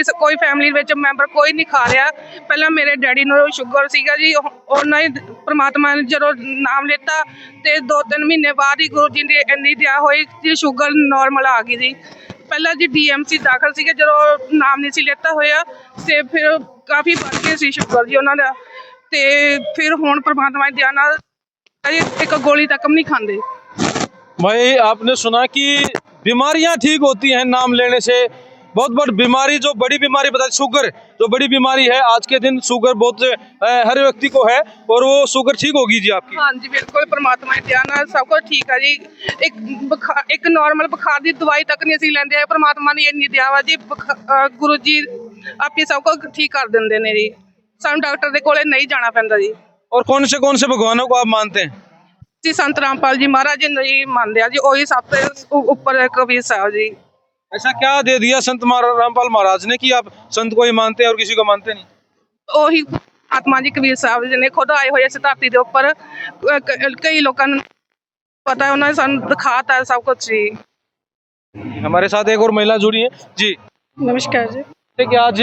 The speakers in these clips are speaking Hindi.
ਕਿਸੇ ਕੋਈ ਫੈਮਿਲੀ ਵਿੱਚ ਮੈਂਬਰ ਕੋਈ ਨਹੀਂ ਖਾ ਰਿਹਾ। ਪਹਿਲਾਂ ਮੇਰੇ ਡੈਡੀ ਨੂੰ ਸ਼ੂਗਰ ਸੀਗਾ ਜੀ, ਉਹਨਾਂ ਹੀ ਪ੍ਰਮਾਤਮਾ ਨੇ ਜਦੋਂ ਨਾਮ ਲਿੱਤਾ ਤੇ 2-3 ਮਹੀਨੇ ਬਾਅਦ ਹੀ ਗੁਰੂ ਜੀ ਦੀ ਇੰਨੀ ਦਇਆ ਹੋਈ ਜੀ, ਸ਼ੂਗਰ ਨਾਰਮਲ ਆ ਗਈ ਜੀ। ਪਹਿਲਾਂ ਜੀ DMC ਦਾਖਲ ਸੀਗੇ, ਜਦੋਂ ਨਾਮ ਨਹੀਂ ਸੀ ਲਿੱਤਾ ਹੋਇਆ ਤੇ ਫਿਰ ਕਾਫੀ ਵੱਧ ਗਏ ਸੀ ਸ਼ੂਗਰ ਜੀ ਉਹਨਾਂ ਦਾ। ਤੇ ਫਿਰ ਹੁਣ ਪ੍ਰਮਾਤਮਾ ਦੀ ਦਇਆ ਨਾਲ एक गोली तक हम नहीं खाते। भाई आपने सुना कि बीमारियां ठीक होती हैं नाम लेने से। बहुत बड़ी बीमारी, जो बड़ी बीमारी बता, शुगर जो बड़ी बीमारी है आज के दिन, शुगर बहुत हर व्यक्ति को है और वो शुगर ठीक होगी जी आपकी। हाँ जी बिल्कुल, परमात्मा की दया नाल सब कुछ ठीक है जी। एक नॉर्मल बुखार की दवाई तक नहीं असीं लैंदे, परमात्मा ने इन्नी दया वा जी, गुरु जी आपे सब कुछ ठीक कर देंदे ने जी, सानूं डॉक्टर दे कोले नहीं जाना पैंदा जी। और कौन से भगवानों को आप मानते हैं? जी संत रामपाल जी महाराज जी नहीं मानते हैं जी, वही सबसे ऊपर कबीर साहब जी। ऐसा क्या दे दिया संत रामपाल महाराज ने कि आप संत को ही मानते हैं और किसी को मानते नहीं? ਉਹੀ ਆਤਮਾ ਜੀ ਕਬੀਰ ਸਾਹਿਬ ਜੀ ਨੇ ਖੁਦ ਆਏ ਹੋਏ ਇਸ ਧਰਤੀ ਦੇ ਉੱਪਰ, ਕਈ ਲੋਕਾਂ ਨੂੰ ਪਤਾ, ਉਹਨਾਂ ਨੇ ਸਾਨੂੰ ਦਿਖਾਤਾ ਸਭ ਕੁਝ ਜੀ। हमारे साथ एक और महिला जुड़ी है जी। नमस्कार जी। कि आज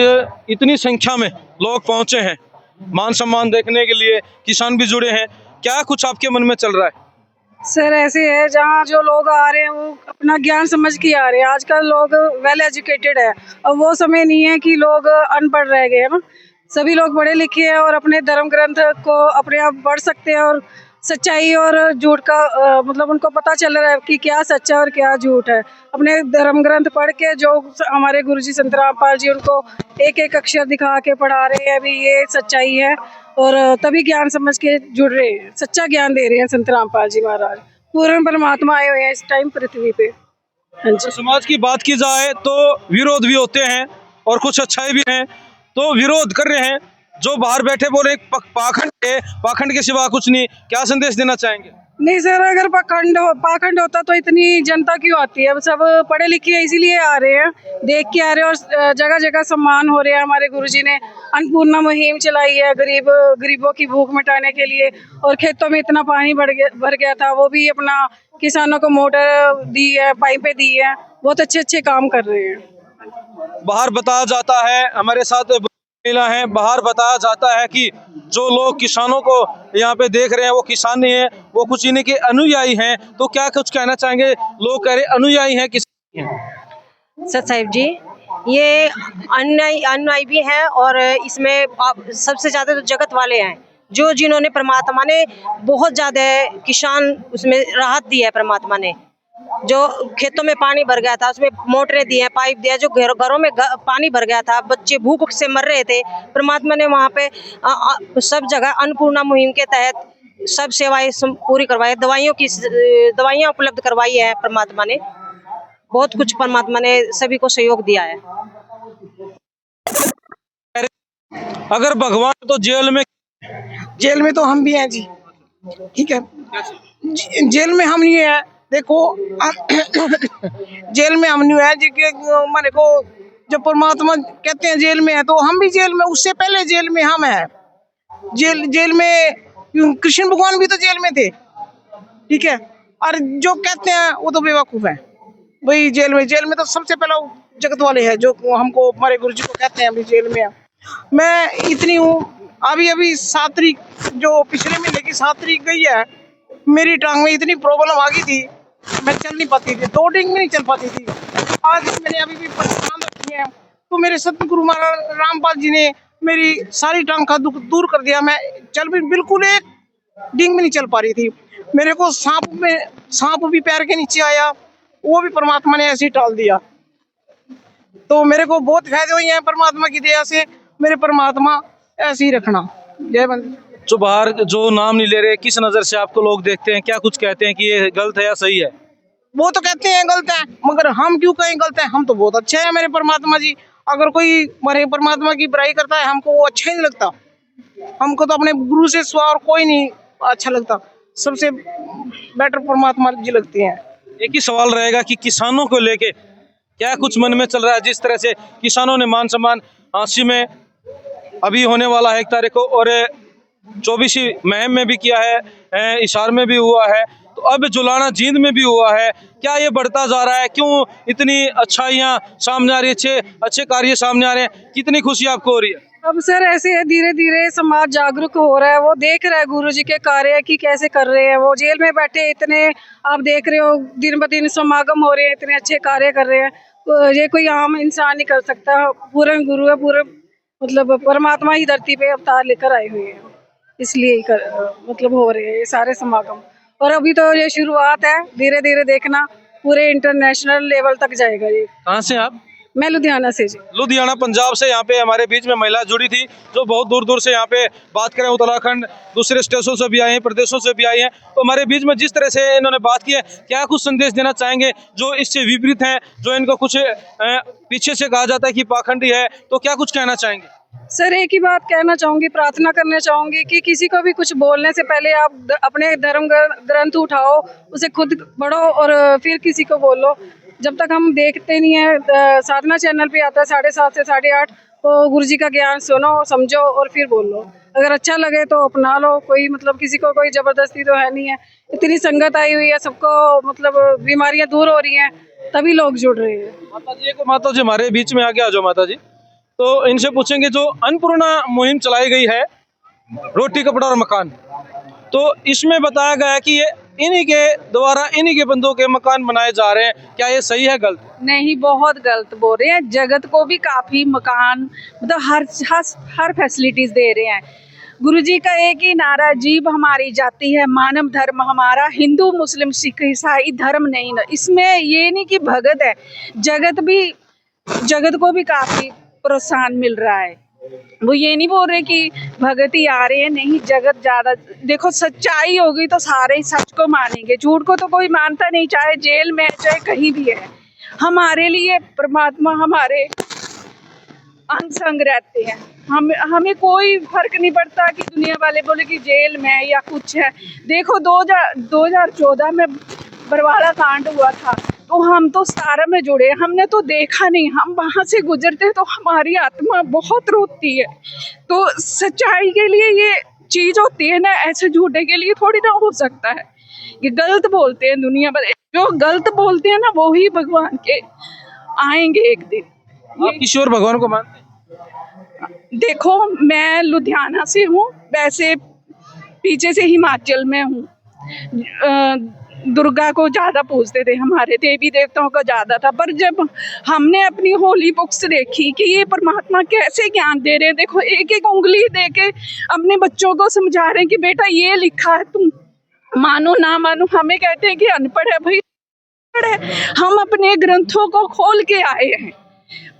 इतनी संख्या में लोग पहुंचे हैं मान सम्मान देखने के लिए, किसान भी जुड़े हैं, क्या कुछ आपके मन में चल रहा है? सर ऐसे है, जहाँ जो लोग आ रहे हैं वो अपना ज्ञान समझ के आ रहे हैं। आजकल लोग वेल एजुकेटेड है, अब वो समय नहीं है कि लोग अनपढ़ रह गए हैं ना। सभी लोग पढ़े लिखे हैं और अपने धर्म ग्रंथ को अपने आप पढ़ सकते हैं और सच्चाई और झूठ का मतलब उनको पता चल रहा है कि क्या सच्चा और क्या झूठ है। अपने धर्म ग्रंथ पढ़ के जो हमारे गुरुजी संत रामपाल जी उनको एक एक अक्षर दिखा के पढ़ा रहे हैं, अभी ये सच्चाई है और तभी ज्ञान समझ के जुड़ रहे हैं, सच्चा ज्ञान दे रहे हैं संत रामपाल जी महाराज। पूर्ण परमात्मा आए हुए हैं इस टाइम पृथ्वी पे। हाँ जी। समाज की बात की जाए तो विरोध भी होते हैं और कुछ अच्छाई भी हैं, तो विरोध कर रहे हैं जो बाहर बैठे बोले पाखंड के सिवा कुछ नहीं, क्या संदेश देना चाहेंगे? नहीं सर, अगर पाखंड होता तो इतनी जनता क्यों आती है? अब सब पढ़े लिखे इसीलिए आ रहे हैं, देख के आ रहे हैं और जगह जगह सम्मान हो रहे हैं। हमारे गुरुजी ने अन्नपूर्णा मुहिम चलाई है गरीबों की भूख मिटाने के लिए, और खेतों में इतना पानी भर गया था, वो भी अपना किसानों को मोटर दी है, पाइपें दी है, बहुत अच्छे अच्छे काम कर रहे हैं। बाहर बताया जाता है, हमारे साथ महिला है, बाहर बताया जाता है कि जो लोग किसानों को यहाँ पे देख रहे हैं वो किसान नहीं है, वो कुछ इन्हीं के अनुयायी हैं। तो क्या कुछ कहना चाहेंगे? लोग कह रहे अनुयायी हैं, किसान हैं। सत साहिब जी, ये अनुयायी भी हैं और इसमें सबसे ज्यादा तो जगत वाले हैं, जो जिन्होंने परमात्मा ने बहुत ज्यादा किसान उसमें राहत दी है। परमात्मा ने जो खेतों में पानी भर गया था उसमें मोटरें दी हैं, पाइप दिया, जो घरों में पानी भर गया था, बच्चे भूख से मर रहे थे, परमात्मा ने वहाँ पे सब जगह अन्नपूर्णा मुहिम के तहत सब सेवाएं पूरी करवाई, दवाइयाँ उपलब्ध करवाई है। परमात्मा ने बहुत कुछ, परमात्मा ने सभी को सहयोग दिया है। अगर भगवान तो जेल में तो हम भी हैं जी, ठीक है। जेल में हम नहीं है, देखो जेल में हम नहीं है जी के माने को, जब परमात्मा कहते हैं जेल में है तो हम भी जेल में, उससे पहले जेल में हम है। जेल में कृष्ण भगवान भी तो जेल में थे, ठीक है। और जो कहते हैं वो तो बेवकूफ है। वही जेल में तो सबसे पहला जगत वाले हैं जो हमको, हमारे गुरुजी को कहते हैं अभी जेल में है। मैं इतनी हूँ, अभी 7 तारीख जो पिछले महीने की 7 तारीख गई है, मेरी टांग में इतनी प्रॉब्लम आ गई थी, मैं चल नहीं पाती थी, 2 दिन में नहीं चल पाती थी। आज मैंने अभी भी परेशान रखी है, तो मेरे सतगुरु महाराज रामपाल जी ने मेरी सारी टांग का दुख दूर कर दिया। मैं बिल्कुल 1 दिन में नहीं चल पा रही थी। मेरे को सांप भी पैर के नीचे आया, वो भी परमात्मा ने ऐसे ही टाल दिया। तो मेरे को बहुत फायदे हुए हैं परमात्मा की दया से। मेरे परमात्मा ऐसे ही रखना। जय बंद। जो बाहर जो नाम नहीं ले रहे, किस नजर से आपको लोग देखते हैं, क्या कुछ कहते हैं कि ये गलत है या सही है? वो तो कहते हैं गलत है, मगर हम क्यों कहें गलत है? हम तो बहुत अच्छे हैं मेरे परमात्मा जी। अगर कोई मेरे परमात्मा की बुराई करता है, हमको वो अच्छा ही नहीं लगता। हमको तो अपने गुरु से सिवा और कोई नहीं अच्छा लगता, सबसे बेटर परमात्मा जी लगते हैं। एक ही सवाल रहेगा कि किसानों को लेके क्या कुछ मन में चल रहा है? जिस तरह से किसानों ने मान सम्मान आंसी में अभी होने वाला है 1 तारीख को, और 24 महम में भी किया है, इशार में भी हुआ है, तो अब जुलाना जींद में भी हुआ है। क्या ये बढ़ता जा रहा है? क्यों इतनी अच्छाइयाँ सामने आ रही है, अच्छे कार्य सामने आ रहे हैं? कितनी खुशी आपको हो रही है? अब सर ऐसे है, धीरे धीरे समाज जागरूक हो रहा है। वो देख रहा है गुरु जी के कार्य की कैसे कर रहे हैं। वो जेल में बैठे इतने आप देख रहे हो, दिन ब दिन समागम हो रहे हैं, इतने अच्छे कार्य कर रहे हैं। तो ये कोई आम इंसान नहीं कर सकता। पूरे गुरु है, पूरे मतलब परमात्मा ही धरती पे अवतार लेकर आए हुए हैं, इसलिए ही मतलब हो रहे हैं ये सारे समागम। और अभी तो ये शुरुआत है, धीरे धीरे देखना पूरे इंटरनेशनल लेवल तक जाएगा ये। कहाँ से आप? मैं लुधियाना से जी। लुधियाना पंजाब से। यहाँ पे हमारे बीच में महिला जुड़ी थी जो बहुत दूर दूर से यहाँ पे बात करें, उत्तराखंड दूसरे स्टेटों से भी आई हैं, प्रदेशों से भी आई हैं। तो हमारे बीच में जिस तरह से इन्होंने बात की है, क्या कुछ संदेश देना चाहेंगे जो इससे विपरीत हैं, जो इनको कुछ पीछे से कहा जाता है कि पाखंडी है, तो क्या कुछ कहना चाहेंगे? सर एक ही बात कहना चाहूंगी, प्रार्थना करना चाहूंगी कि किसी को भी कुछ बोलने से पहले आप अपने धर्म ग्रंथ उठाओ, उसे खुद पढ़ो और फिर किसी को बोलो। जब तक हम देखते नहीं है, साधना चैनल पे आता है 7:30 से 8:30, तो गुरु जी का ज्ञान सुनो, समझो और फिर बोलो। अगर अच्छा लगे तो अपना लो। कोई मतलब किसी को कोई जबरदस्ती तो है नहीं है। इतनी संगत आई हुई है, सबको मतलब बीमारियां दूर हो रही हैं, तभी लोग जुड़ रहे हैं। माता जी हमारे बीच में आगे आ जाओ माता जी। तो इनसे पूछेंगे, जो अन्नपूर्णा मुहिम चलाई गई है, रोटी कपड़ा और मकान, तो इसमें बताया गया है कि ये इन्हीं के द्वारा इन्हीं के बंदों के मकान बनाए जा रहे हैं। क्या ये सही है, गलत? नहीं, बहुत गलत बोल रहे हैं। जगत को भी काफी मकान मतलब हर फैसिलिटीज दे रहे हैं। गुरुजी का एक ही नारा है, जीव हमारी जाति है, मानव धर्म हमारा, हिंदू मुस्लिम सिख ईसाई धर्म नहीं ना। इसमें ये नहीं कि भगत है, जगत को भी काफी प्रोत्साहन मिल रहा है। वो ये नहीं बोल रहे कि भगत ही आ रहे हैं, नहीं, जगत ज्यादा देखो। सच्चाई होगी तो सारे ही सच को मानेंगे, झूठ को तो कोई मानता नहीं, चाहे जेल में है चाहे कहीं भी है। हमारे लिए परमात्मा हमारे अंग संग रहते हैं। हमें कोई फर्क नहीं पड़ता कि दुनिया वाले बोले कि जेल में है या कुछ है। देखो 2014 में बरवाड़ा कांड हुआ था, तो हम तो 17 में जुड़े, हमने तो देखा नहीं, हम वहाँ से गुजरते तो हमारी आत्मा बहुत रोती है। तो सच्चाई के लिए ये चीज होती है ना, ऐसे झूठे के लिए थोड़ी ना हो सकता है। ये गलत बोलते हैं दुनिया भर, जो गलत बोलते हैं ना वो ही भगवान के आएंगे एक दिन। आप किसी और भगवान को मानते हैं? देखो मैं लुधियाना से हूँ, वैसे पीछे से हिमाचल में हूँ। दुर्गा को ज्यादा पूजते थे, हमारे देवी देवताओं का ज्यादा था। पर जब हमने अपनी होली बुक्स देखी कि ये परमात्मा कैसे ज्ञान दे रहे हैं, देखो एक एक उंगली दे के अपने बच्चों को समझा रहे हैं कि बेटा ये लिखा है, तुम मानो ना मानो। हमें कहते हैं कि अनपढ़ है, भाई अनपढ़ है, हम अपने ग्रंथों को खोल के आए हैं।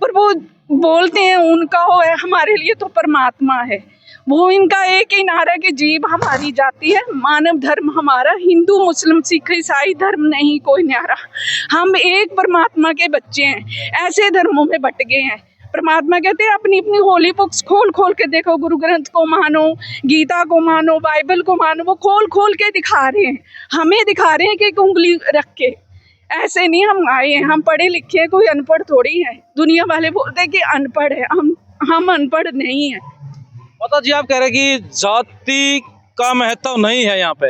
पर वो बोलते हैं उनका वो है, हमारे लिए तो परमात्मा है। वो इनका एक ही नारा कि जीव हमारी जाति है, मानव धर्म हमारा, हिंदू मुस्लिम सिख ईसाई धर्म नहीं कोई न्यारा। हम एक परमात्मा के बच्चे हैं, ऐसे धर्मों में बट गए हैं। परमात्मा कहते हैं अपनी अपनी होली बुक्स खोल खोल के देखो, गुरु ग्रंथ को मानो, गीता को मानो, बाइबल को मानो। वो खोल खोल के दिखा रहे हैं, हमें दिखा रहे हैं कि एक उंगली रख के। ऐसे नहीं हम आए हैं, हम पढ़े लिखे हैं, कोई अनपढ़ थोड़ी है। दुनिया वाले बोलते हैं कि अनपढ़ है, हम अनपढ़ नहीं है। माता जी आप कह रहे हैं कि जाति का महत्व नहीं है यहाँ पे।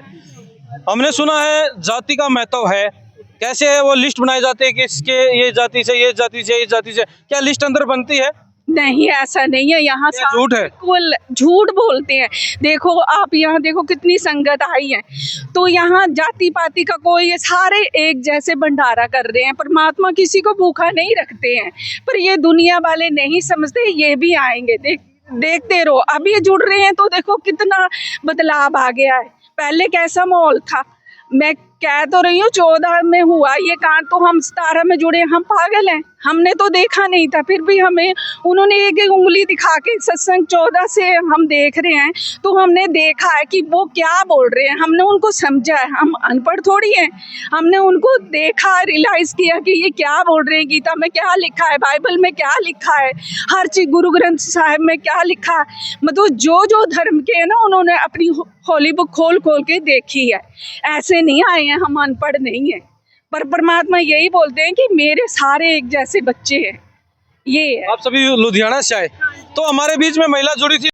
हमने सुना है जाति का महत्व है। कैसे है वो लिस्ट बनाई जाती है कि इसके ये जाति से, ये जाति से, ये जाति से, क्या लिस्ट अंदर बनती है? नहीं, ऐसा नहीं है। यहाँ झूठ है, बिल्कुल झूठ बोलते हैं। देखो आप यहाँ देखो कितनी संगत आई है, तो यहाँ जाति पाति का कोई, ये सारे एक जैसे भंडारा कर रहे हैं। परमात्मा किसी को भूखा नहीं रखते हैं, पर ये दुनिया वाले नहीं समझते। ये भी आएंगे, देखते रहो। अब ये जुड़ रहे हैं तो देखो कितना बदलाव आ गया है। पहले कैसा माहौल था, मैं कह तो रही हूँ 14 में हुआ ये कांड, तो हम 17 में जुड़े, हम पागल हैं? हमने तो देखा नहीं था, फिर भी हमें उन्होंने एक एक उंगली दिखा के सत्संग 14 से हम देख रहे हैं, तो हमने देखा है कि वो क्या बोल रहे हैं, हमने उनको समझा है। हम अनपढ़ थोड़ी हैं, हमने उनको देखा, रियलाइज किया कि ये क्या बोल रहे हैं, गीता में क्या लिखा है, बाइबल में क्या लिखा है, हर चीज गुरु ग्रंथ साहिब में क्या लिखा है। मतलब जो जो धर्म के है ना, उन्होंने अपनी होली बुक खोल खोल के देखी है। ऐसे नहीं आए हैं, हम अनपढ़ नहीं है। पर परमात्मा यही बोलते हैं कि मेरे सारे एक जैसे बच्चे हैं। ये है। आप सभी लुधियाना से आए, तो हमारे बीच में महिला जुड़ी थी।